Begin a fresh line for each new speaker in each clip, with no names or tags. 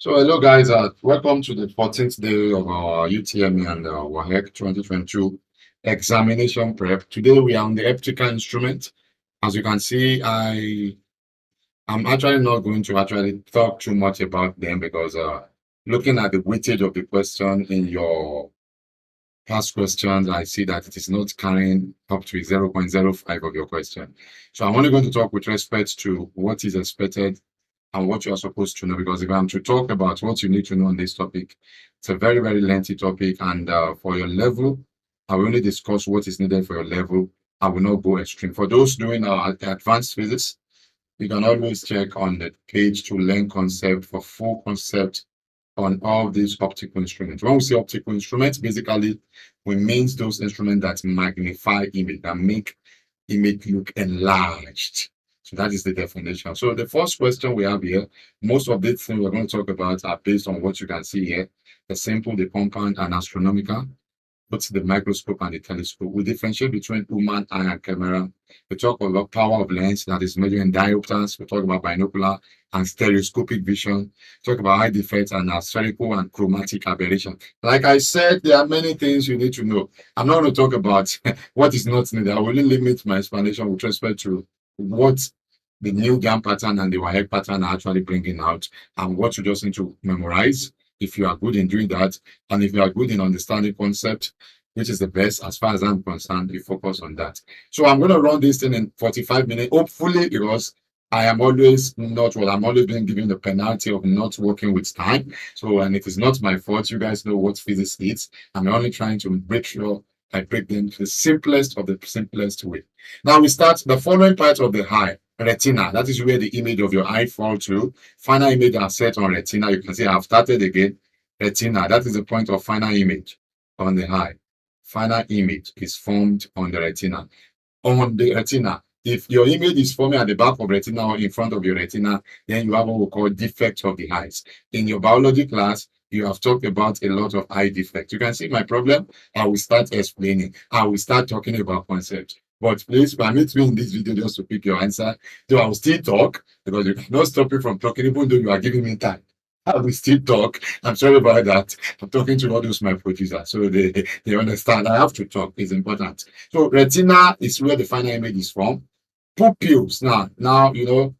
So hello guys, welcome to the 14th day of our UTME and Waec 2022 examination prep. Today we are on the optical instrument. As you can see, I'm actually not going to actually talk too much about them because looking at the weightage of the question in your past questions, I see that it is not carrying up to 0.05 of your question. So I'm only going to talk with respect to what is expected and what you are supposed to know, because if I'm to talk about what you need to know on this topic, it's a very, very lengthy topic. And for your level, I will only discuss what is needed for your level. I will not go extreme. For those doing advanced physics, you can always check on the page to learn concept for full concept on all these optical instruments. When we say optical instruments, basically we mean those instruments that magnify image, that make image look enlarged. So that is the definition. So the first question we have here, most of these things we're going to talk about are based on what you can see here: the simple, the compound, and astronomical. What's the microscope and the telescope? We differentiate between human eye and camera. We talk about power of lens, that is measured in diopters. We talk about binocular and stereoscopic vision. We talk about high defects and spherical and chromatic aberration. Like I said, there are many things you need to know. I'm not going to talk about what is not needed. I will only limit my explanation with respect to what the new GAN pattern and the Waec pattern are actually bringing out, and what you just need to memorize if you are good in doing that, and if you are good in understanding concept, which is the best as far as I'm concerned, you focus on that. So I'm going to run this thing in 45 minutes, hopefully, because I am always not what I'm always being given the penalty of not working with time. So, and it is not my fault. You guys know what physics is. I'm only trying to make sure I break them to the simplest of the simplest way. Now we start the following part of the eye. Retina, that is where the image of your eye falls to. Final image are set on retina. You can see I've started again. Retina, that is the point of final image on the eye. Final image is formed on the retina. On the retina, if your image is forming at the back of retina or in front of your retina, then you have what we call defect of the eyes. In your biology class, you have talked about a lot of eye defects. You can see my problem. I will start explaining. I will start talking about concepts. But please permit me in this video just to pick your answer. So I will still talk because you cannot stop me from talking, even though you are giving me time. I will still talk. I'm sorry about that. I'm talking to all those my producers, so they understand. I have to talk. It's important. So retina is where the final image is from. Pupils. Now you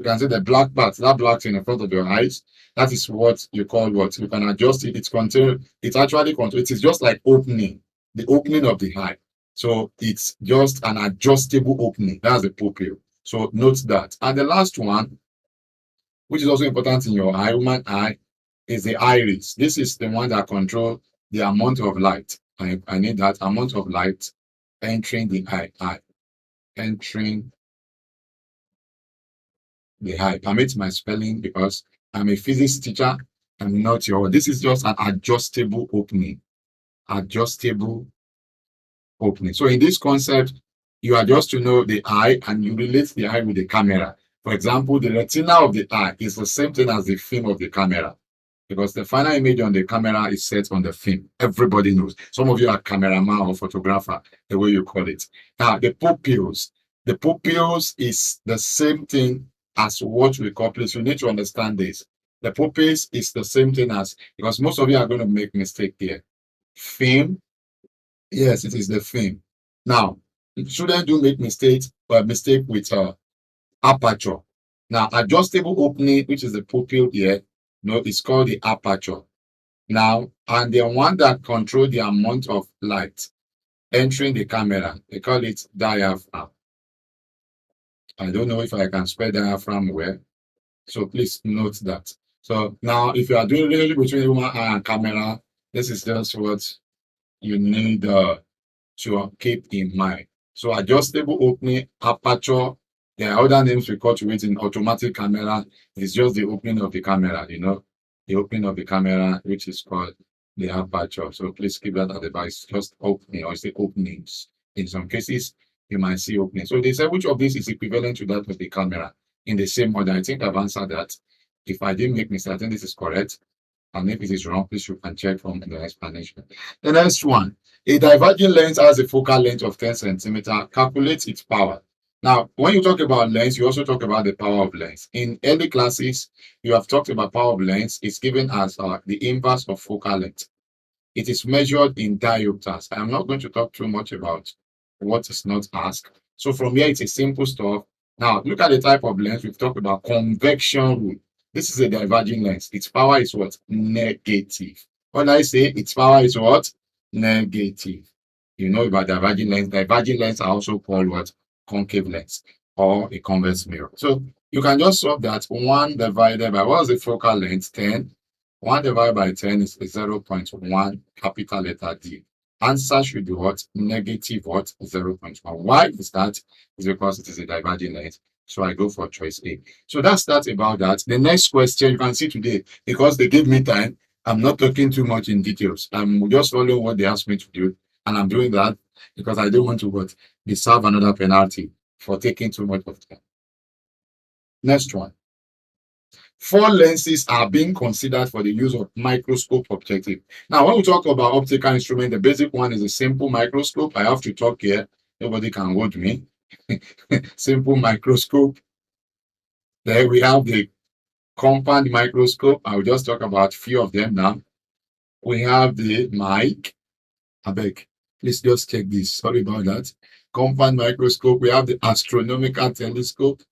can see the black part, that black thing in front of your eyes. That is what you call what you can adjust it. It's actually control. It is just like opening, the opening of the eye. So it's just an adjustable opening. That's the pupil. So note that. And the last one, which is also important in your eye, human eye, is the iris. This is the one that controls the amount of light. I need that amount of light entering the eye. Entering the eye. Permit my spelling because I'm a physics teacher. I'm not your. This is just an adjustable opening. Adjustable opening. So in this concept, you are just to know the eye and you relate the eye with the camera. For example, the retina of the eye is the same thing as the film of the camera, because the final image on the camera is set on the film. Everybody knows. Some of you are cameraman or photographer, the way you call it. Now, the pupils is the same thing as what we call, please, you need to understand this. The pupils is the same thing as, because most of you are going to make mistake here. Film, yes, it is the film. Now, shouldn't do make mistake with aperture. Now, adjustable opening, which is the pupil here, it's called the aperture. Now, and the one that control the amount of light entering the camera, they call it diaphragm. I don't know if I can spell diaphragm well, so please note that. So now, if you are doing relationship between human eye and camera, this is just what you need to keep in mind. So adjustable opening, aperture, there are other names we call to it in automatic camera. It's just the opening of the camera, the opening of the camera, which is called the aperture. So please keep that at the back. It's just opening, or say openings. In some cases, you might see opening. So they say which of these is equivalent to that of the camera in the same order. I think I've answered that. If I didn't make mistake, I think this is correct. And if it is wrong, please you can check from the explanation. The next one, a diverging lens has a focal length of 10 centimeters. Calculate its power. Now, when you talk about lens, you also talk about the power of lens. In early classes, you have talked about power of lens. It's given as the inverse of focal length. It is measured in diopters. I am not going to talk too much about what is not asked. So from here, it's a simple stuff. Now, look at the type of lens. We've talked about convection rule. This is a diverging lens. Its power is what? Negative. When I say its power is what? Negative. You know about diverging lens. Diverging lens are also called what? Concave lens or a convex mirror. So you can just solve that 1 divided by, what is the focal length? 10. 1 divided by 10 is 0.1, capital letter D. Answer should be what? Negative what? 0.1. Why is that? It's because it is a diverging length. So I go for choice A. So that's that about that. The next question you can see today, because they gave me time, I'm not talking too much in details. I'm just following what they asked me to do. And I'm doing that because I don't want to what? Deserve another penalty for taking too much of time. Next one. 4 lenses are being considered for the use of microscope objective. Now, when we talk about optical instrument, the basic one is a simple microscope. I have to talk here. Nobody can hold me. Simple microscope. There we have the compound microscope. I'll just talk about a few of them now. We have the mic. I beg, please just check this. Sorry about that. Compound microscope. We have the astronomical telescope.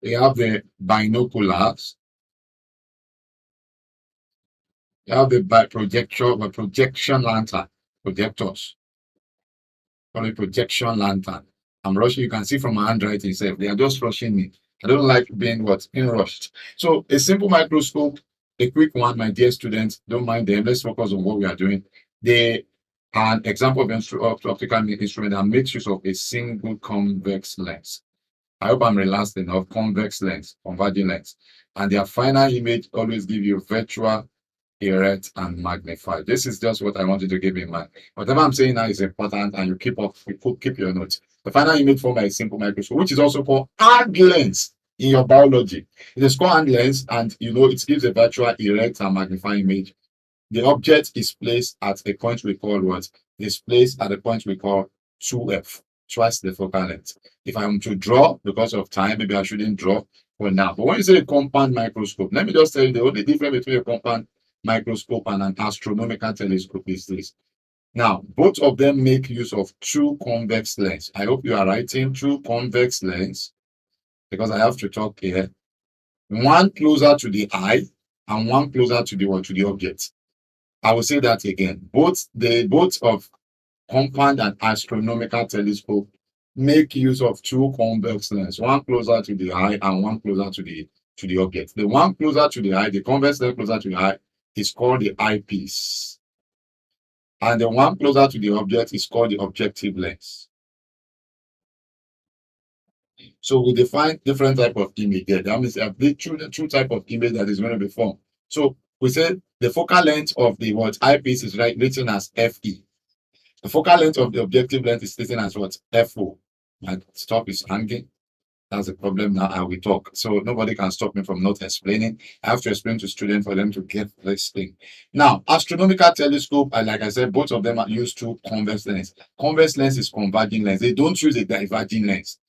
We have the binoculars. We have the projection lantern, projectors, call it projection lantern. I'm rushing. You can see from my handwriting itself. They are just rushing me. I don't like being what? Being rushed. So a simple microscope, a quick one, my dear students, don't mind them. Let's focus on what we are doing. They are an example of optical instrument that makes use of a single convex lens. I hope I'm relaxed enough. Convex lens, converging lens. And their final image always give you virtual, erect, and magnify. This is just what I wanted to give in mind. Whatever I'm saying now is important, and you keep your notes. The final image form a simple microscope, which is also called hand lens in your biology. It is called hand lens, and you know it gives a virtual, erect, and magnify image. The object is placed at a point we call what? Is placed at a point we call 2f, twice the focal length. If I'm to draw, because of time, maybe I shouldn't draw for now. But when you say a compound microscope, let me just tell you the only difference between a compound microscope and an astronomical telescope is this. Now, both of them make use of 2 convex lenses. I hope you are writing 2 convex lenses because I have to talk here. One closer to the eye and one closer to the what? To the object. I will say that again. Both of compound and astronomical telescope make use of 2 convex lenses, one closer to the eye and one closer to the object. The one closer to the eye, the convex lens closer to the eye, is called the eyepiece. And the one closer to the object is called the objective lens. So we define different type of image there. That means there are two type of image that is going to be formed. So we say the focal length of the what eyepiece is written as FE. The focal length of the objective lens is written as what? FO. My stop is hanging. That's the problem now. I will talk. So nobody can stop me from not explaining. I have to explain to students for them to get this thing. Now, astronomical telescope, like I said, both of them are used to convex lens. Convex lens is converging lens. They don't use a diverging lens.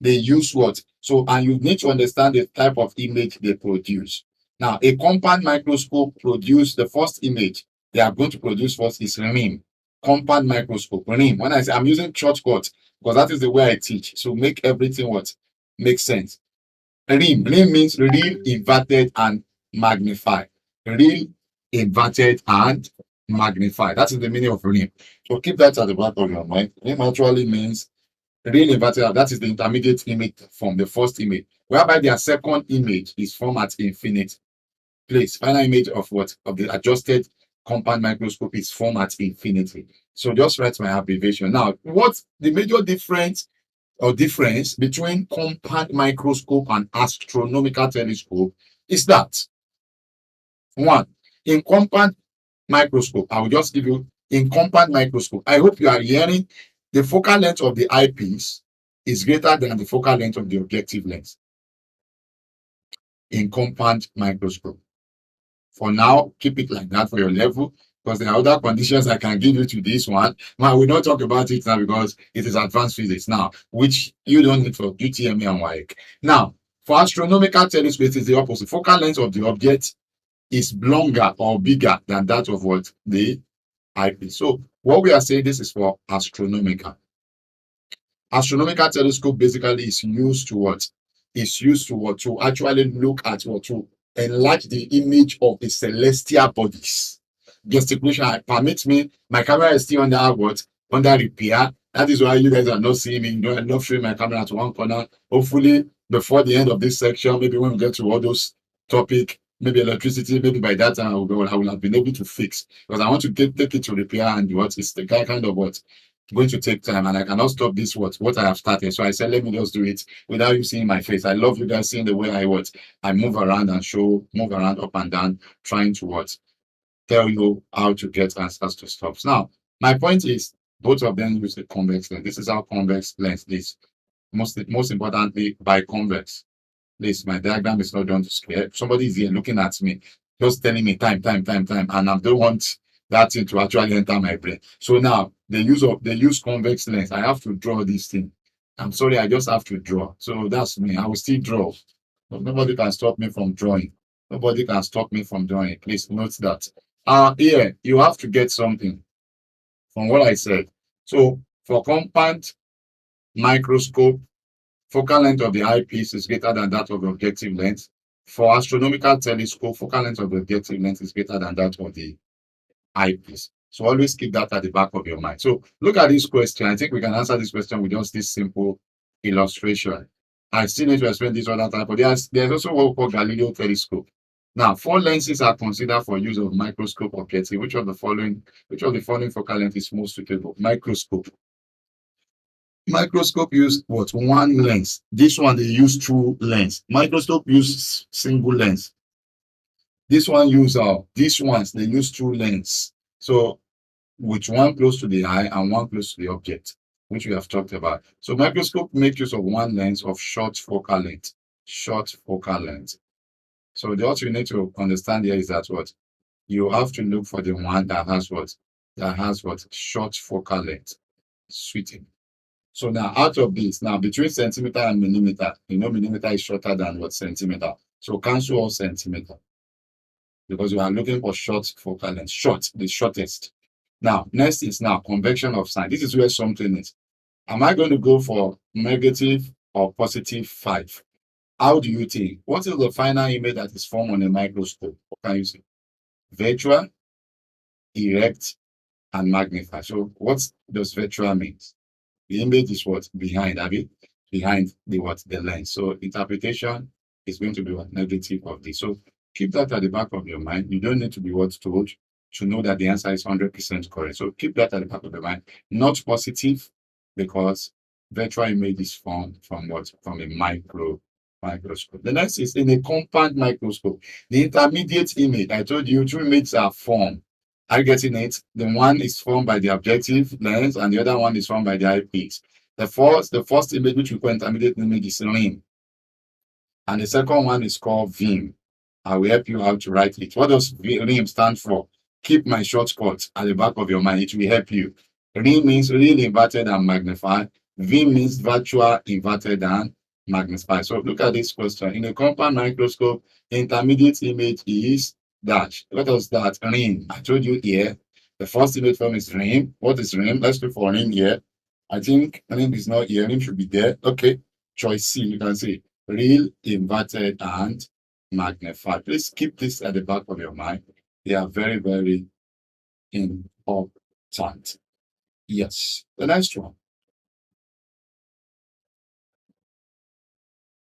They use what? So, and you need to understand the type of image they produce. Now, a compound microscope produce the first image they are going to produce first is rim. Compound microscope, rim. When I say I'm using shortcut, because that is the way I teach. So make everything what? Makes sense. Rim means real, inverted, and magnify. Real, inverted, and magnify. That is the meaning of rim. So keep that at the back of your mind. Rim actually means real, inverted. That is the intermediate image from the first image, whereby their second image is formed at infinite place. Final image of what? Of the adjusted compound microscope is formed at infinity. So just write my abbreviation. Now, what's the major difference between compound microscope and astronomical telescope is that one, in compound microscope, I will just give you in compound microscope. I hope you are hearing the focal length of the eyepiece is greater than the focal length of the objective lens in compound microscope. For now, keep it like that for your level. because there are other conditions I can give you to this one. Now, we don't talk about it now because it is advanced physics now, which you don't need for UTME and Waec. Now, for astronomical telescopes, it is the opposite. Focal length of the object is longer or bigger than that of what the eyepiece. So what we are saying, this is for astronomical. Astronomical telescope basically is used to what? Is used to what? To actually look at what? To enlarge the image of the celestial bodies. Gesticulation permits me, my camera is still under what? Under repair. That is why you guys are not seeing me. You know, I'm not showing my camera to one corner. Hopefully, before the end of this section, maybe when we get to all those topics, maybe electricity, maybe by that time I will have been able to fix, because I want to take it to repair, and what is the kind of what going to take time, and I cannot stop this what I have started. So I said, let me just do it without you seeing my face. I love you guys seeing the way I move around and move around up and down, trying to tell you how to get answers to stuff. Now, my point is, both of them use the convex lens. This is how convex lens is. Most importantly, biconvex. Please, my diagram is not done to scale. Somebody is here looking at me, just telling me time, and I don't want that thing to actually enter my brain. So now they use convex lens. I have to draw this thing. I'm sorry, I just have to draw. So that's me. I will still draw. But nobody can stop me from drawing. Nobody can stop me from drawing. Please note that. Here you have to get something from what I said. So for compact microscope, focal length of the eyepiece is greater than that of the objective length. For astronomical telescope, focal length of the objective length is greater than that of the eyepiece. So always keep that at the back of your mind. So look at this question. I think we can answer this question with just this simple illustration. I still need to explain this other type, but there's also what we call Galilean telescope. Now, 4 lenses are considered for use of microscope objective. Which of the following focal length is most suitable? Microscope. Microscope use what? 1 lens. This one they use 2 lens. Microscope use single lens. This one use these ones they use 2 lens. So which one close to the eye and one close to the object, which we have talked about. So microscope make use of 1 lens of short focal length. Short focal length. So what you need to understand here is that what you have to look for the one that has what? That has what? Short focal length. Sweeting. So now out of this, now between centimeter and millimeter, you know millimeter is shorter than what? Centimeter. So cancel all centimeter, because we are looking for short focal length. Short, the shortest. Now, next is now convection of sign. This is where something is. Am I going to go for negative or positive 5? How do you think? What is the final image that is formed on a microscope? What can you see? Virtual, erect, and magnify. So what does virtual mean? The image is what? Behind, behind the lens. So interpretation is going to be what? Negative of this. So keep that at the back of your mind. You don't need to be told to know that the answer is 100% correct. So keep that at the back of your mind. Not positive, because virtual image is formed from what? From a microscope. The next is in a compact microscope. The intermediate image, I told you 2 images are formed. Are you getting it? The one is formed by the objective lens and the other one is formed by the eyepiece. The first image, which we call intermediate image, is rim. And the second one is called VIM. I will help you how to write it. What does rim stand for? Keep my shortcut at the back of your mind. It will help you. Rim means real inverted and magnified. VIM means virtual inverted and magnified. So look at this question. In a compact microscope, intermediate image is dash. What does that rim? I told you here. The first image form is rim. What is rim? Let's look for rim here. I think rim is not here. Rim should be there. Okay. Choice C. You can see real, inverted, and magnified. Please keep this at the back of your mind. They are very, very important. Yes. The next one.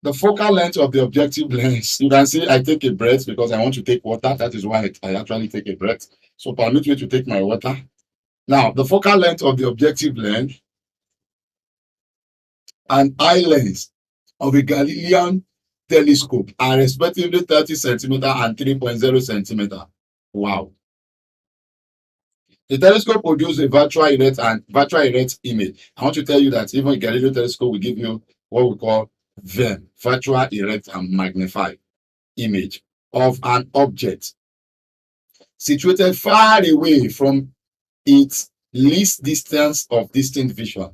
The focal length of the objective lens. You can see I take a breath because I want to take water. That is why I actually take a breath. So permit me to take my water. Now, the focal length of the objective lens and eye length of a Galilean telescope are respectively 30 centimeter and 3.0 centimeter. Wow. The telescope produces a virtual erect image. I want to tell you that even a Galilean telescope will give you what we call VEM, virtual erect and magnified image of an object situated far away from its least distance of distant vision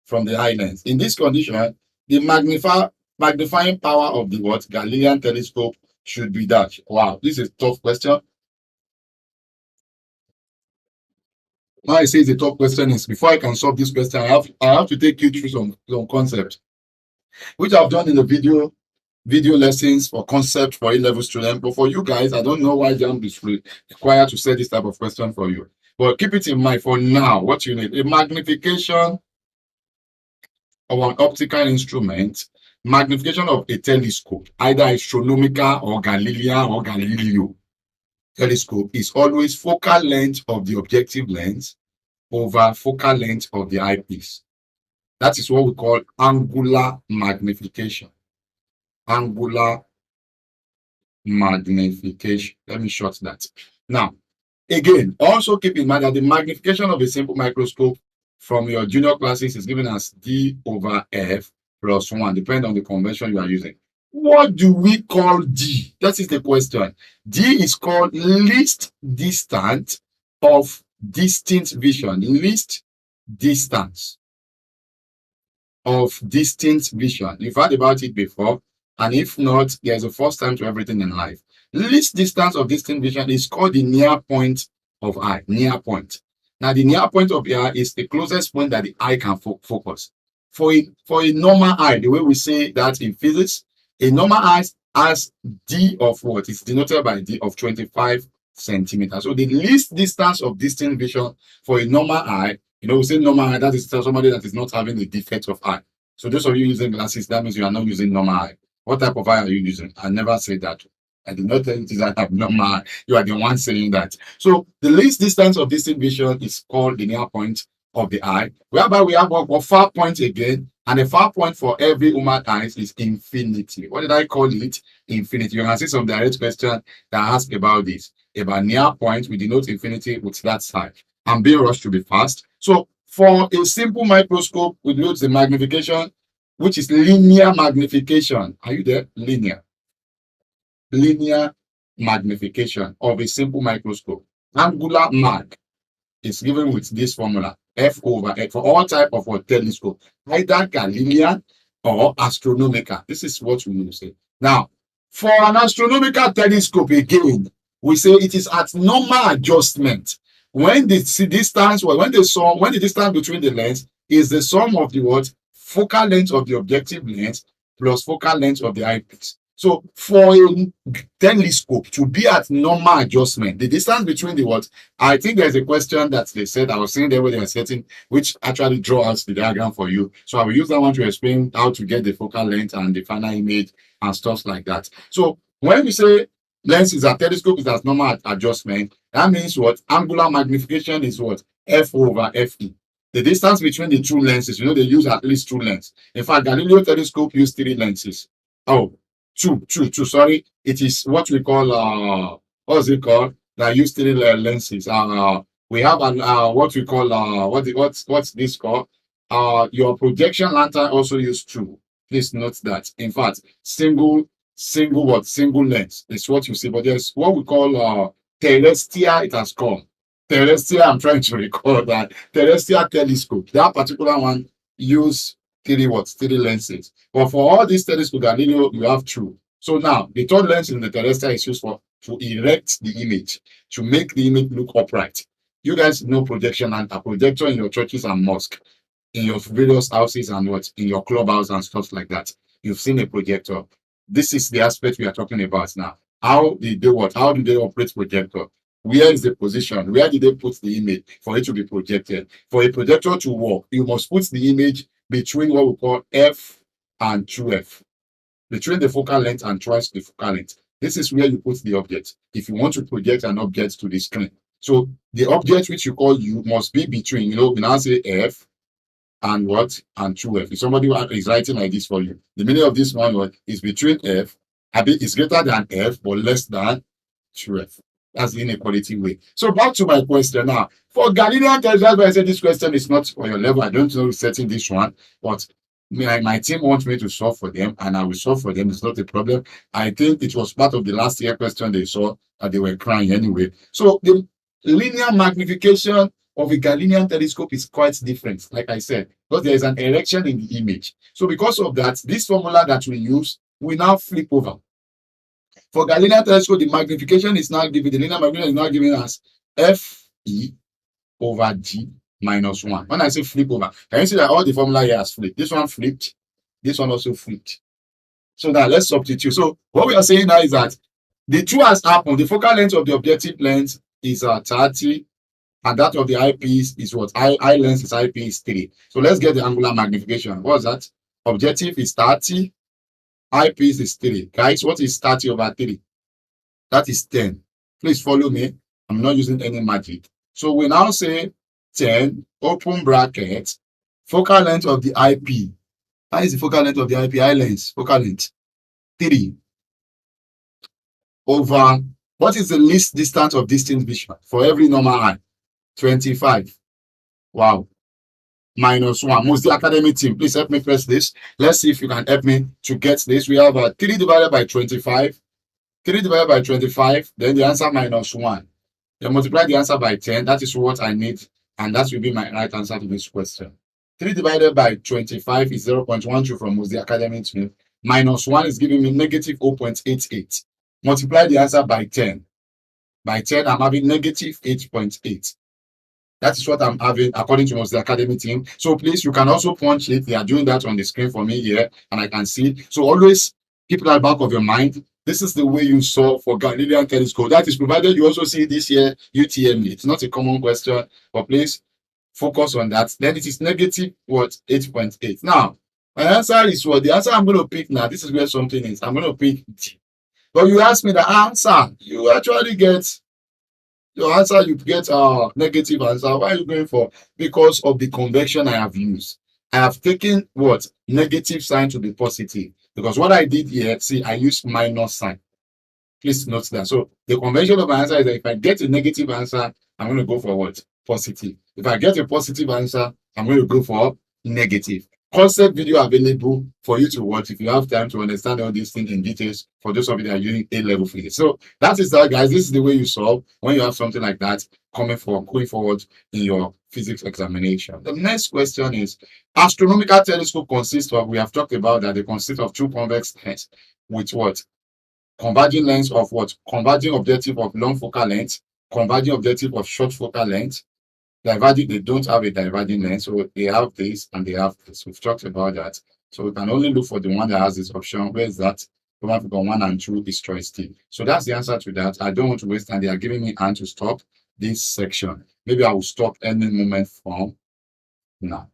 from the eye lens. In this condition, the magnifying power of the what Galilean telescope should be that. Wow, this is a tough question. Now I say the top question is, before I can solve this question, I have to take you through some concepts, which I've done in the video lessons for concept for A-level students. But for you guys, I don't know why JAMB is required to set this type of question for you. But keep it in mind for now, what you need, a magnification of an optical instrument, magnification of a telescope, either astronomical or Galilean or Galileo telescope, is always focal length of the objective lens over focal length of the eyepiece. That is what we call angular magnification. Angular magnification. Let me short that. Now, again, also keep in mind that the magnification of a simple microscope from your junior classes is given as D over F plus 1, depending on the convention you are using. What do we call D? That is the question. D is called least distance of distant vision. Least distance of distant vision. You've heard about it before, and if not, there's a first time to everything in life. Least distance of distant vision is called the near point of eye. Near point. Now, the near point of the eye is the closest point that the eye can focus. For a normal eye, the way we say that in physics, a normal eye has D of what? It's denoted by D of 25 centimeters. So the least distance of distant vision for a normal eye, we say normal eye, that is somebody that is not having a defect of eye. So those of you using glasses, that means you are not using normal eye. What type of eye are you using? I never said that. I did not tell you that I have normal eye. You are the one saying that. So the least distance of distant vision is called the near point of the eye, whereby we have a far point again, and the far point for every human eye is infinity. What did I call it? Infinity. You can see some direct question that ask about this. About near point, we denote infinity with that side. I'm being rushed to be fast. So for a simple microscope, we use the magnification, which is linear magnification. Are you there? Linear magnification of a simple microscope. Angular mag is given with this formula, F over X, for all type of telescope, either Galilean or astronomical. This is what we will say. Now, for an astronomical telescope, again, we say it is at normal adjustment. When the distance, when the distance between the lens is the sum of the focal length of the objective lens plus focal length of the eyepiece. So for a telescope to be at normal adjustment, the distance between I think there's a question that they said, I was saying there where they are setting, which actually draw out the diagram for you. So I will use that one to explain how to get the focal length and the final image and stuff like that. So when we say lens is a telescope is at normal adjustment, that means what? Angular magnification is what? F over Fe. The distance between the two lenses, they use at least two lenses. In fact, Galileo telescope use 3 lenses. Oh, two, sorry. It is what we call, what's it called? That use 3 lenses. We have what we call, what's this called? Your projection lantern also use 2. Please note that. In fact, single lens is what you see, but there's what we call terrestrial, it has called. Terrestrial, I'm trying to recall that. Terrestrial telescope. That particular one use 3 lenses. But for all these telescopes, Galileo, you have 2. So now, the third lens in the terrestrial is used to erect the image, to make the image look upright. You guys know projection and a projector in your churches and mosques, in your various houses and in your clubhouse and stuff like that. You've seen a projector. This is the aspect we are talking about now. How did they How do they operate projector? Where is the position? Where did they put the image for it to be projected? For a projector to work, you must put the image between what we call F and 2F. Between the focal length and twice the focal length. This is where you put the object. If you want to project an object to the screen. So the object which you call U must be between, we now say F and and 2F. If somebody is writing like this for you, the meaning of this one is between F, is greater than F, but less than 2F. That's the inequality way. So back to my question now. For Galilean telescope, I said this question is not for your level. I don't know setting this one, but my team wants me to solve for them, and I will solve for them. It's not a problem. I think it was part of the last year question they saw that they were crying anyway. So the linear magnification of a Galilean telescope is quite different, like I said, because there is an erection in the image. So because of that, this formula that we use will now flip over. For Galilean telescope, the magnification is now given, the linear magnification is now given as Fe over G minus 1. When I say flip over, can you see that all the formula here has flipped? This one flipped, this one also flipped. So now let's substitute. So what we are saying now is that the two has happened. The focal length of the objective length is 30, and that of the eyepiece is what? Eye length is eyepiece 3. So let's get the angular magnification. What's that? Objective is 30, eyepiece is 3. Guys, what is 30 over 3? That is 10. Please follow me. I'm not using any magic. So we now say 10, open bracket, focal length of the IP. How is the focal length of the IP? Eye length, focal length 3 over, what is the least distance of distant vision for every normal eye? 25. Wow. Minus 1. Most the academic team, please help me press this. Let's see if you can help me to get this. We have 3 divided by 25. 3 divided by 25, then the answer minus 1. Then multiply the answer by 10. That is what I need, and that will be my right answer to this question. 3 divided by 25 is 0.12 from most the academic team. Minus 1 is giving me negative 0.88. Multiply the answer by 10. By 10, I'm having negative 8.8. That is what I'm having according to most the academic team. So please, you can also punch it. They are doing that on the screen for me here, and I can see. So always keep that back of your mind. This is the way you solve for Galilean telescope. That is provided you also see this year UTMB. It's not a common question, but please focus on that. Then it is negative what? 8.8. Now, my answer is what? The answer I'm going to pick now. This is where something is. I'm going to pick D. But you ask me the answer. You actually get your answer. You get a negative answer. Why are you going for? Because of the convention I have used. I have taken what? Negative sign to be positive. Because what I did here, see, I used minus sign. Please note that. So the convention of my answer is that if I get a negative answer, I'm going to go for what? Positive. If I get a positive answer, I'm going to go for negative. Concept video available for you to watch if you have time to understand all these things in details for those of you that are using A-level physics. So that is that, guys. This is the way you solve when you have something like that going forward in your physics examination. The next question is, astronomical telescope consists of, we have talked about that, they consist of 2 convex lenses with what? Converging lengths of what? Converging objective of long focal length, converging objective of short focal length. Diverging, they don't have a diverging length, so they have this and they have this. We've talked about that. So we can only look for the one that has this option. Where is that? 1 and 2 is choice D. So that's the answer to that. I don't want to waste time. They are giving me time to stop this section. Maybe I will stop any moment from now.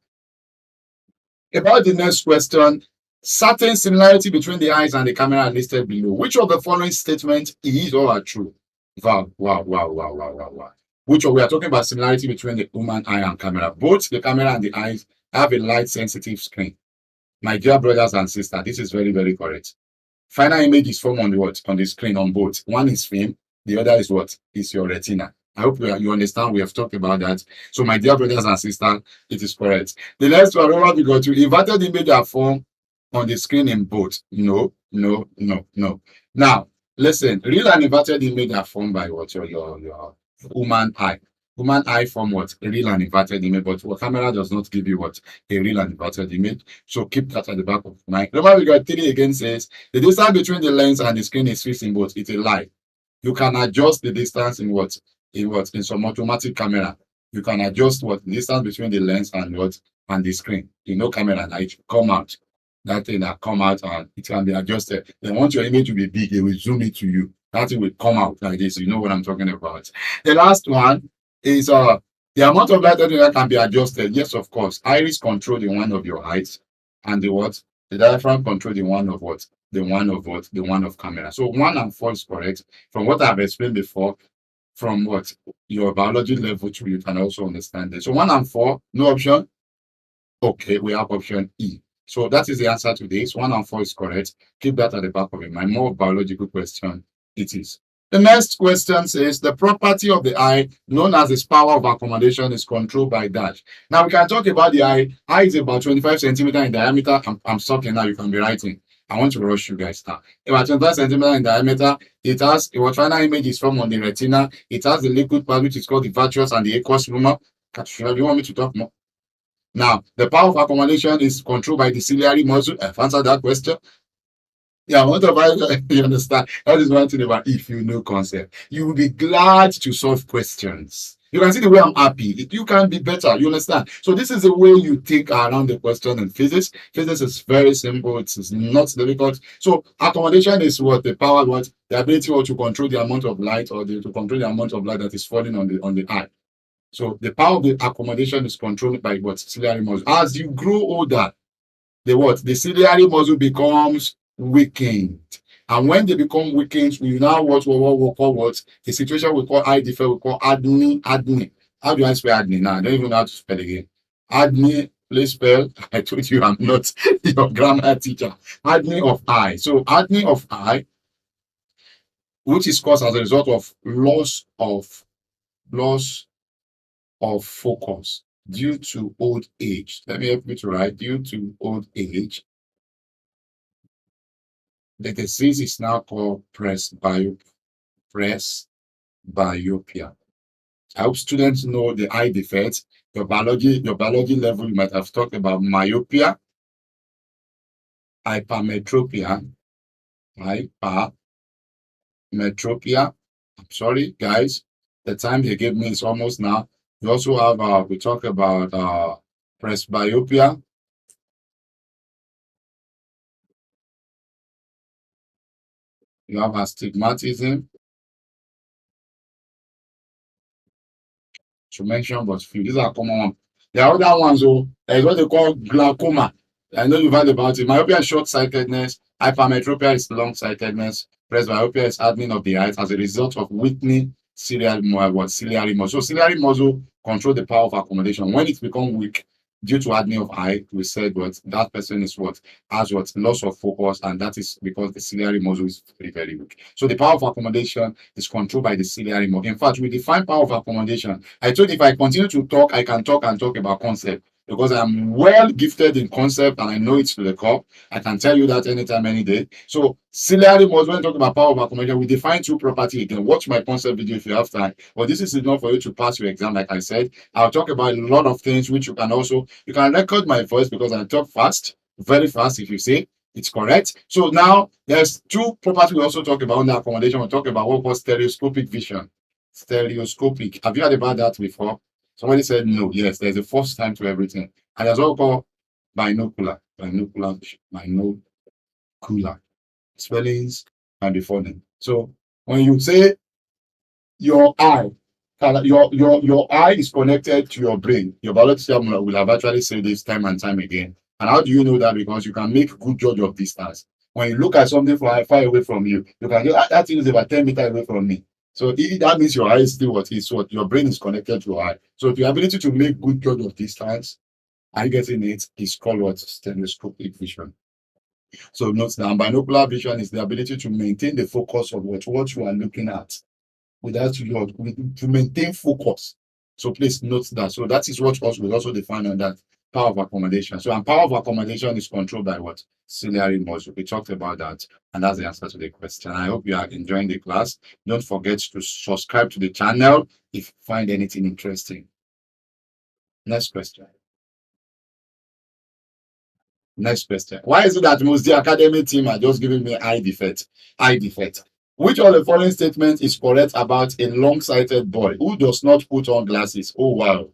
About the next question, certain similarity between the eyes and the camera are listed below. Which of the following statements is or are true? Wow. Which we are talking about similarity between the human eye and camera. Both the camera and the eyes have a light sensitive screen. My dear brothers and sisters, this is very, very correct. Final image is formed on the what? On the screen on both. One is film, the other is what? Is your retina. I hope you understand. We have talked about that. So my dear brothers and sisters, it is correct. The next one, remember, we got to inverted image are formed on the screen in both. No. Now, listen, real and inverted image are formed by what? Your human eye. Human eye form what? A real and inverted image, but your camera does not give you what? A real and inverted image. So keep that at the back of your mind. Remember, we got 3 again says the distance between the lens and the screen is fixed in both. It's a lie. You can adjust the distance in what? In some automatic camera. You can adjust what? The distance between the lens and what? And the screen. Camera that it come out. That thing that come out and it can be adjusted. They want your image to be big, they will zoom it to you. That thing will come out like this. You know what I'm talking about. The last one is the amount of light that can be adjusted. Yes, of course. Iris control the one of your eyes, and the what? The diaphragm control the one of what? The one of what? The one of camera. So 1 and 4 is correct. From what I've explained before, from what? Your biology level 2, you can also understand this. So 1 and 4, no option. Okay, we have option E. So that is the answer to this. 1 and 4 is correct. Keep that at the back of your mind. More biological question it is. The next question says the property of the eye known as its power of accommodation is controlled by dash. Now we can talk about the eye. Eye is about 25 centimeters in diameter. I'm stopping now. You can be writing. I want to rush you guys now. About 25 centimeters in diameter. It has a final image is formed on the retina. It has the liquid part which is called the vitreous and the aqueous humor. Do you want me to talk more? Now, the power of accommodation is controlled by the ciliary muscle. I've answered that question. Yeah, what about you understand? That is one thing about if you know concept. You will be glad to solve questions. You can see the way I'm happy. You can be better. You understand? So this is the way you think around the question in physics. Physics is very simple. It is not difficult. So accommodation is what the power, what the ability to control the amount of light or to control the amount of light that is falling on the eye. So the power of the accommodation is controlled by what ciliary muscle. As you grow older, the ciliary muscle becomes weakened. And when they become weakened, we now what call what the situation we call eye defect, we call acne. How do I spell acne now? I don't even know how to spell again. Acne, please spell. I told you I'm not your grammar teacher. Acne of eye. So acne of eye, which is caused as a result of loss of focus due to old age. Let me help you to write due to old age. The disease is now called presbyopia. I hope students know the eye defects. Your biology level, you might have talked about myopia, hypermetropia. I'm sorry, guys. The time they gave me is almost now. We also have we talk about presbyopia. You have astigmatism. To mention but few. These are common ones. There are other ones, there's what they call glaucoma. I know you've heard about it. Myopia is short-sightedness. Hypermetropia is long-sightedness. Presbyopia is hardening of the eyes as a result of weakening ciliary muscle. So ciliary muscle control the power of accommodation. When it becomes weak due to hardening of eye, we said what that person is what has what loss of focus, and that is because the ciliary muscle is very, very weak. So the power of accommodation is controlled by the ciliary muscle. In fact, we define power of accommodation. I told you if I continue to talk, I can talk and talk about concept because I'm well gifted in concept and I know it to the core. I can tell you that anytime, any day. So ciliary muscle, when we talk about power of accommodation, we define two properties again. Watch my concept video if you have time. But this is enough for you to pass your exam, like I said. I'll talk about a lot of things which you can record my voice because I talk fast, very fast if you say it's correct. So now there's two properties we also talk about under accommodation. We talk about what we call stereoscopic vision. Stereoscopic. Have you heard about that before? Somebody said no. Yes, there's a first time to everything. And there's also called binocular. Binocular. Spellings and the phoneme. So when you say your eye, your eye is connected to your brain. Your biology will have actually said this time and time again. And how do you know that? Because you can make good judge of distance. When you look at something far away from you, you can go, that thing is about 10 meters away from me. So that means your eye is still what your brain is connected to your eye. So the ability to make good judge of distance, are you getting it? Is called what? Stereoscopic vision. So note that binocular vision is the ability to maintain the focus of what you are looking at without you to maintain focus. So please note that. So that is what we also define on that power of accommodation. So and power of accommodation is controlled by what? Ciliary muscle. We talked about that, and that's the answer to the question. I hope you are enjoying the class. Don't forget to subscribe to the channel if you find anything interesting. Next question. Next question. Why is it that most the academy team are just giving me eye defect? Eye defect. Which of the following statements is correct about a long-sighted boy who does not put on glasses? Oh, wow.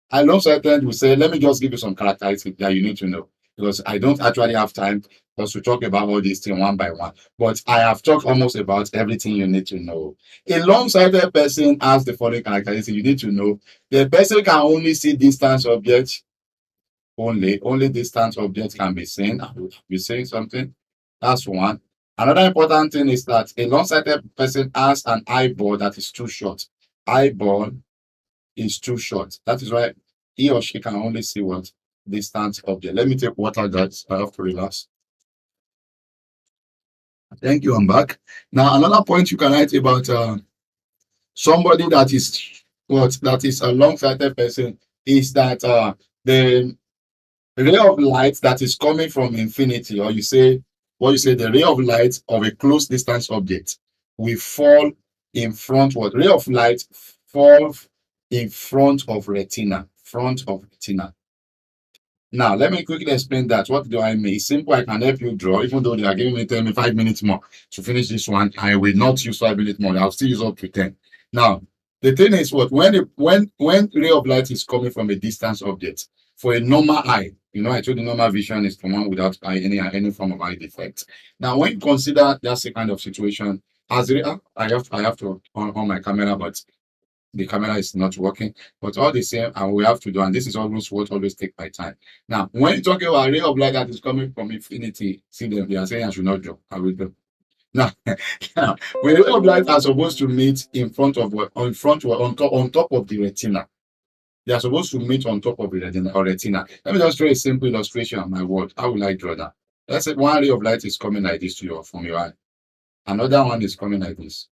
A long-sighted will say, let me just give you some characteristics that you need to know because I don't actually have time because to talk about all these things one by one. But I have talked almost about everything you need to know. A long-sighted person has the following characteristics you need to know. The person can only see distant objects. Only distant objects can be seen. I will be saying something. That's one. Another important thing is that a long-sighted person has an eyeball that is too short. Eyeball is too short. That is why he or she can only see what? Distant object. Let me take water, guys. I have to relax. Thank you. I'm back. Now, another point you can write about somebody that is a long-sighted person is that the ray of light that is coming from infinity, or you say the ray of light of a close distance object will fall in front. What ray of light fall in front of retina? Front of retina. Now, let me quickly explain that. What do I mean? It's simple. I can help you draw, even though they are giving me 5 minutes more to finish this one. I will not use 5 minutes more. I'll still use up to 10. Now, the thing is what when ray of light is coming from a distance object, for a normal eye, I told you normal vision is for one without any form of eye defect. Now, when you consider that's a kind of situation, I have to on my camera, but the camera is not working, but all the same, and we have to do, and this is almost what always take my time. Now, when you talk about a ray of light that is coming from infinity, see them, they are saying I should not draw. I will do. Now, when ray of light are supposed to meet in front of on top of the retina, they are supposed to meet on top of the retina. Let me just draw a simple illustration of my word. How will I draw that? Let's say one ray of light is coming like this to from your eye. Another one is coming like this.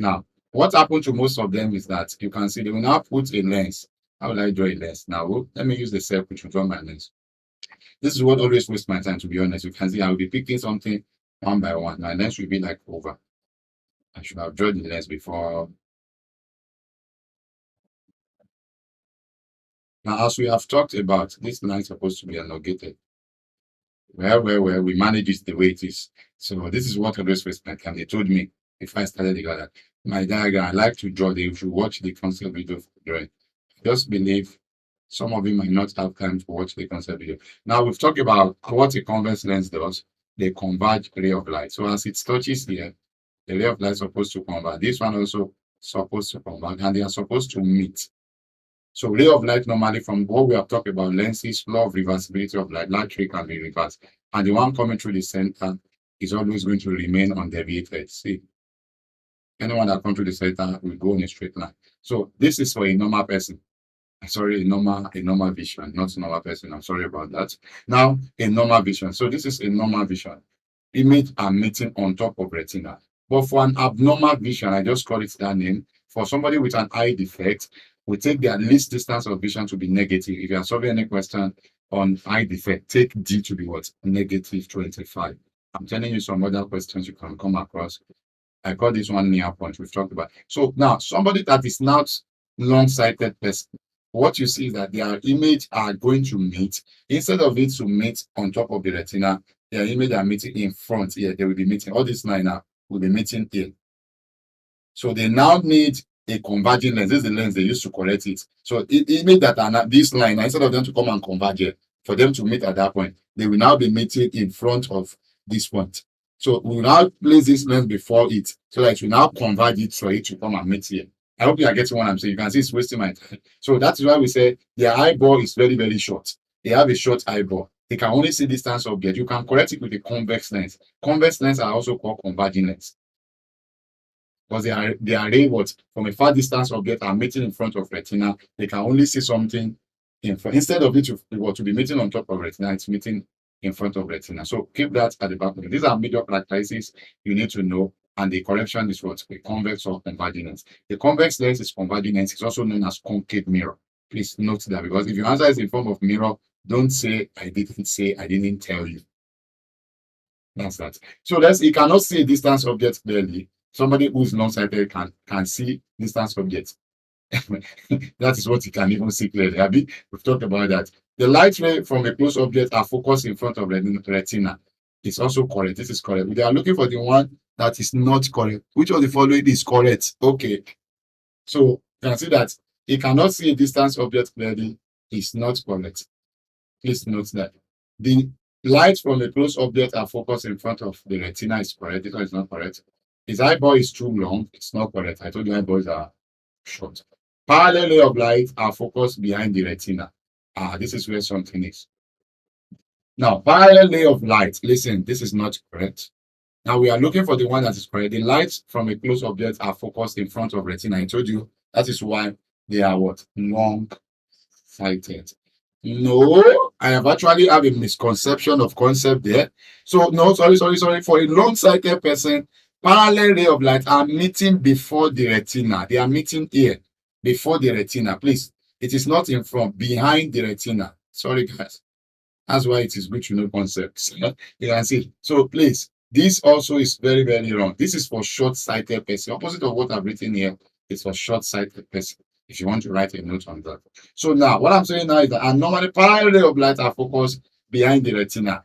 Now, what happened to most of them is that you can see they will now put a lens. How will I draw a lens? Now, let me use the circle to draw my lens. This is what always wastes my time, to be honest. You can see I will be picking something one by one. My lens will be like over. I should have drawn the lens before. Now, as we have talked about, this line is supposed to be elongated. Well, we manage it the way it is. So this is what always wastes my time. They told me if I started my diagram, I like to draw. They should watch the concept video for drawing. Just believe some of you might not have time to watch the concept video. Now we've talked about what a convex lens does. They converge ray of light. So as it touches here, the ray of light is supposed to converge. This one also supposed to converge, and they are supposed to meet. So ray of light normally, from what we have talked about, lenses, law of reversibility of light ray can be reversed. And the one coming through the center is always going to remain undeviated. See, anyone that comes through the center will go in a straight line. So this is for a normal person. Sorry, a normal vision, not a normal person. I'm sorry about that. Now, a normal vision. So this is a normal vision. Image are meeting on top of retina. But for an abnormal vision, I just call it that name. For somebody with an eye defect, we take their least distance of vision to be negative. If you are solving any question on eye defect, take D to be what? Negative 25. I'm telling you some other questions you can come across. I call this one near point we've talked about. So now, somebody that is not long-sighted person, what you see is that their image are going to meet, instead of it to meet on top of the retina, their image are meeting in front here. They will be meeting, all this line now will be meeting here. So they now need a converging lens. This is the lens they use to correct it. So image that are not this line, instead of them to come and converge here, for them to meet at that point, they will now be meeting in front of this point. So we will now place this lens before it, so that it will now converge it for it to come and meet here. I hope you are getting what I'm saying. You can see it's wasting my time. So that is why we say their eyeball is very, very short. They have a short eyeball. They can only see distance object. You can correct it with a convex lens. Convex lenses are also called converging lens, because they are what from a far distance object are meeting in front of retina. They can only see something in front. Instead of it to be meeting on top of retina, it's meeting in front of retina. So keep that at the back of it. These are major characteristics you need to know. And the correction is what? A convex or converging lens. The convex lens is converging lens. It's also known as concave mirror. Please note that, because if your answer is in form of mirror, don't say I didn't tell you. That's that. So you cannot see a distance object clearly. Somebody who's long-sighted can see distance objects. That is what you can even see clearly. Abby, we've talked about that. The light ray from a close object are focused in front of retina. It's also correct. This is correct. We are looking for the one that is not correct. Which of the following is correct? Okay. So you can see that he cannot see a distance object clearly. It's not correct. Please note that. The light from a close object are focused in front of the retina is correct. This one is not correct. His eyeball is too long. It's not correct. I told you eyeballs are short. Parallel ray of light are focused behind the retina. This is where something is. Now, parallel ray of light. Listen, this is not correct. Now we are looking for the one that is correct. The lights from a close object are focused in front of retina. I told you that is why they are what? Long-sighted. No, I have actually have a misconception of concept there. So no, sorry. For a long-sighted person, parallel ray of light are meeting before the retina. They are meeting here before the retina. Please, it is not in front, behind the retina. Sorry, guys. That's why it is good to know concepts. You can see. So please, this also is very, very wrong. This is for short-sighted person. Opposite of what I've written here is for short-sighted person. If you want to write a note on that. So now, what I'm saying now is that normally parallel ray of light are focused behind the retina.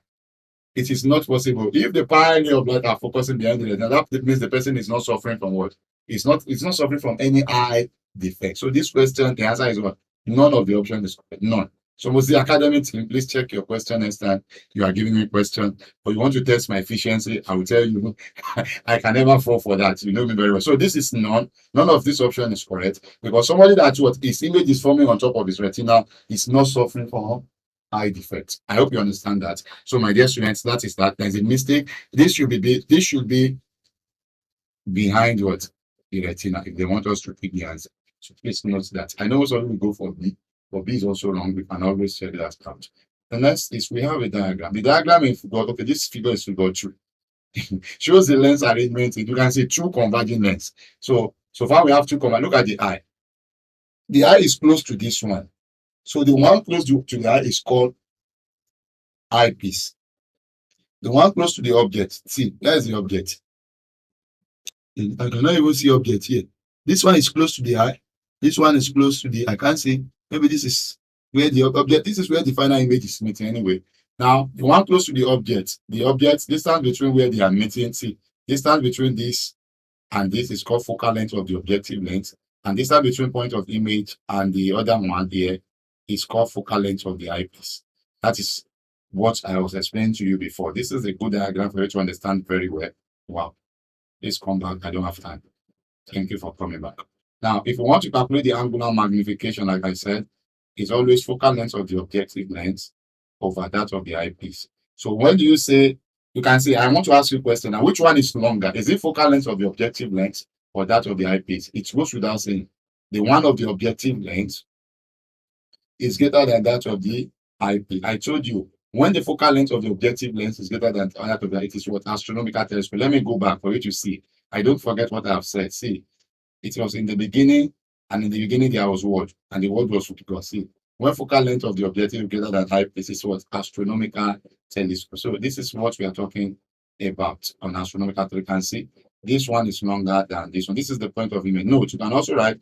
It is not possible. If the parallel ray of light are focusing behind the retina, that means the person is not suffering from what? It's not suffering from any eye defect. So this question, the answer is what? None of the options is correct. None. So was the academic team, please check your question next time you are giving me a question. But you want to test my efficiency, I will tell you I can never fall for that. You know me very well. So this is none of this option is correct, because somebody that what his image is forming on top of his retina is not suffering from eye defect. I hope you understand that. So my dear students, that is that. There's a mistake. This should be behind what? The retina, if they want us to pick the answer. So please note that. I know some people go for B, but B is also wrong. We can always check that out. The next is we have a diagram. The diagram in figure, okay, this figure is figure 2. Shows the lens arrangement. You can see two converging lens. So far we have two converging. Look at the eye. The eye is close to this one. So the one close to the eye is called eyepiece. The one close to the object. See, there's the object. I cannot even see object here. This one is close to the eye. This one is close to the, I can't see. Maybe this is where the object, this is where the final image is meeting anyway. Now, the one close to the object, distance between where they are meeting, see, distance between this and this is called focal length of the objective length. And distance between point of image and the other one here is called focal length of the eyepiece. That is what I was explaining to you before. This is a good diagram for you to understand very well. Wow. Please come back. I don't have time. Thank you for coming back. Now, if you want to calculate the angular magnification, like I said, it's always focal length of the objective lens over that of the eyepiece. So when do you say, you can say, I want to ask you a question now, which one is longer? Is it focal length of the objective length or that of the eyepiece? It goes without saying. The one of the objective length is greater than that of the eyepiece. I told you, when the focal length of the objective lens is greater than that of the, it is what? Astronomical telescope. Let me go back for you to see. I don't forget what I have said. See, it was in the beginning, and in the beginning there was word, and the word was optical. See, when focal length of the objective is greater than eyepiece, this is what? Astronomical telescope. So this is what we are talking about on astronomical telescope. You can see this one is longer than this one. This is the point of image. Note, you can also write,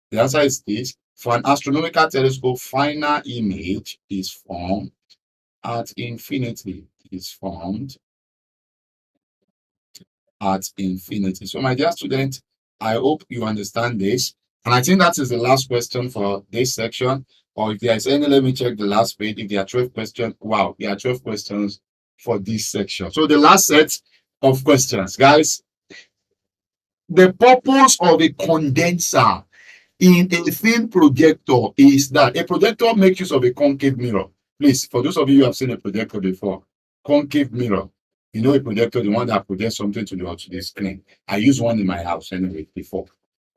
the answer is this. For an astronomical telescope, final image is formed at infinity. Is formed at infinity. So my dear student, I hope you understand this. And I think that is the last question for this section. Or if there is any, let me check the last page. If there are 12 questions, wow, there are 12 questions for this section. So the last set of questions, guys. The purpose of a condenser in a thin projector is that a projector makes use of a concave mirror. Please, for those of you who have seen a projector before, concave mirror. You know a projector, the one that projects something to the screen. I use one in my house anyway before.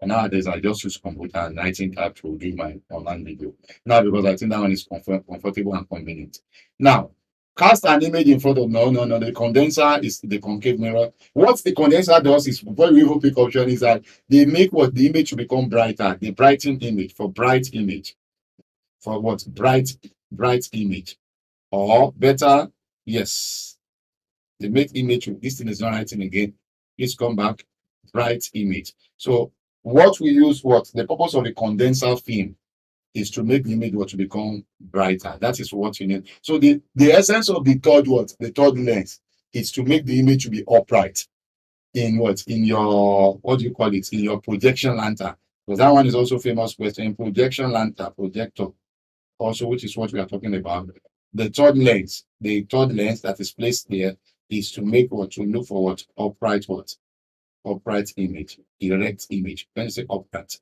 And nowadays, I just use computer and writing tab to do my online video. Now, because I think that one is comfortable and convenient. Now, cast an image in front of, no, the condenser is the concave mirror. What the condenser does is, before we even pick option, is that they make what? The image to become brighter. The brighten image, for bright image. For what? Bright image. Or better, yes. They make image, this thing is not writing again. Please come back. Bright image. So what we use, the purpose of the condenser film is to make the image to become brighter. That is what you need. So the essence of the third lens is to make the image to be upright in your, what do you call it, in your projection lantern. Because that one is also famous question in projection lantern, projector, also, which is what we are talking about. The third lens that is placed there is to make to look for upright image, erect image. When you say upright,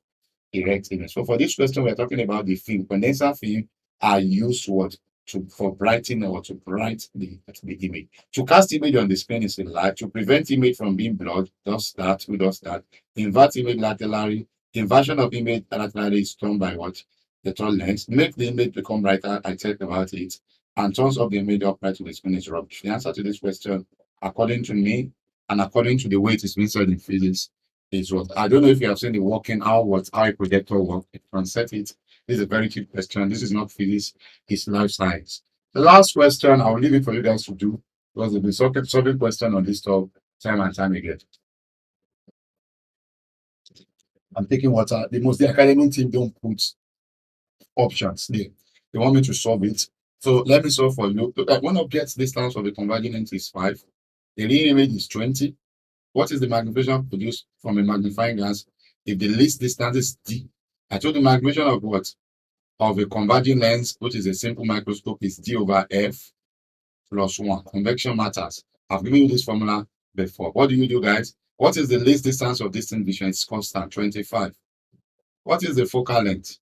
erect image. So for this question, we're talking about the film. Condenser film are used for brightening or to bright the image. To cast image on the screen is a light. To prevent image from being blurred, who does that? Invert image laterally. Inversion of image laterally is done by the third lens. Make the image become brighter. I talked about it. and turns off the image upright to the screen is rubbish. The answer to this question, according to me, and according to the way it is being said in physics, is what? I don't know if you have seen the working how a projector works. If you can set it. This is a very cheap question. This is not physics, it's life science. The last question, I'll leave it for you guys to do because there'll be solving question on this stuff time and time again. I'm taking water. The academic team don't put options there. They want me to solve it. So let me solve for you. One object's distance of the converging lens is 5. The real image is 20. What is the magnification produced from a magnifying glass if the least distance is d? I told the magnification of what? Of a converging lens, which is a simple microscope, is d over f plus 1. Convection matters. I've given you this formula before. What do you do, guys? What is the least distance of distant vision? It's constant, 25. What is the focal length?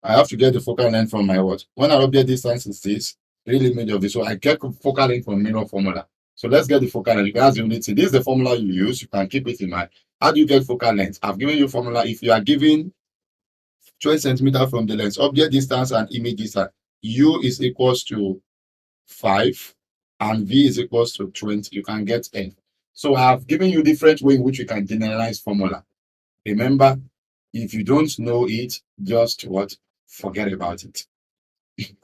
I have to get the focal length from my watch. When I object distance is this, real image of this. So I get focal length from mirror formula. So let's get the focal length. You guys, you need to. This is the formula you use. You can keep it in mind. How do you get focal length? I've given you formula. If you are given 20 centimeters from the lens, object distance and image distance, u is equals to 5 and v is equals to 20. You can get n. So I have given you different way in which you can generalize formula. Remember, if you don't know it, just what? Forget about it.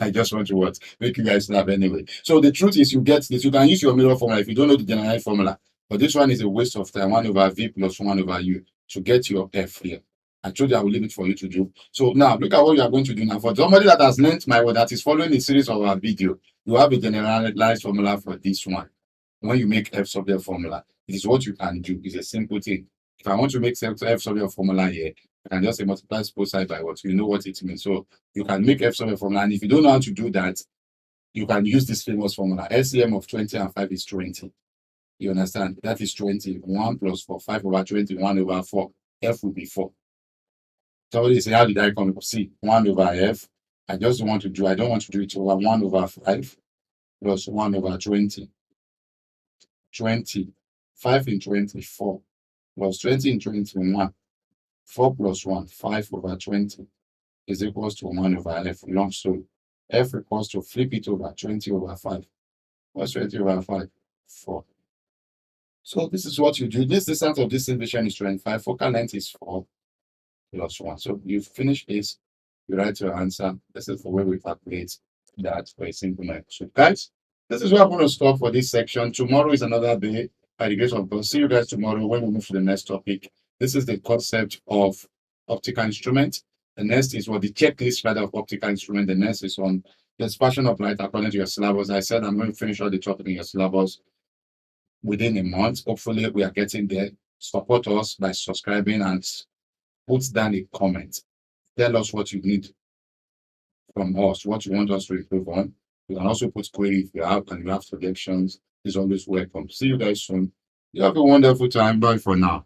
I just want to what? Make you guys laugh anyway. So the truth is you get this. You can use your mirror formula if you don't know the generalized formula. But this one is a waste of time. 1 over v plus 1 over u to get your f here. I told you I will leave it for you to do. So now look at what you are going to do now. For somebody that has learned my word, that is following the series of our video, you have a generalized formula for this one. When you make f sub f formula, it is what you can do. It's a simple thing. If I want to make f sub f formula here, I can just say multiply both sides by what? You know what it means. So you can make f sub f formula. And if you don't know how to do that, you can use this famous formula. LCM of 20 and 5 is 20. You understand? That is 20. 1 plus 4, 5 over 20, 1 over 4. F will be 4. Somebody say, how did I come? See, 1 over f. I don't want to do it over 1 over 5 plus 1 over 20. 20. 5 in 24 plus 20 in 21. 4 plus 1, 5 over 20 is equals to 1 over f. Long story. F equals to flip it over 20 over 5. What's 20 over 5? 4. So this is what you do. This distance of this division is 25. Focal length is 4 plus 1. So you finish this, you write your answer. This is the way we calculate that for a simple microscope. Guys, this is where I'm going to stop for this section. Tomorrow is another day. By the grace of God, see you guys tomorrow when we move to the next topic. This is the concept of optical instrument. The next is what the checklist rather of optical instrument. The next is on the dispersion of light according to your syllabus. I said I'm going to finish all the topic in your syllabus within a month. Hopefully, we are getting there. Support us by subscribing and put down a comment. Tell us what you need from us, what you want us to improve on. You can also put query if you have, and you have suggestions. It's always welcome. See you guys soon. You have a wonderful time. Bye for now.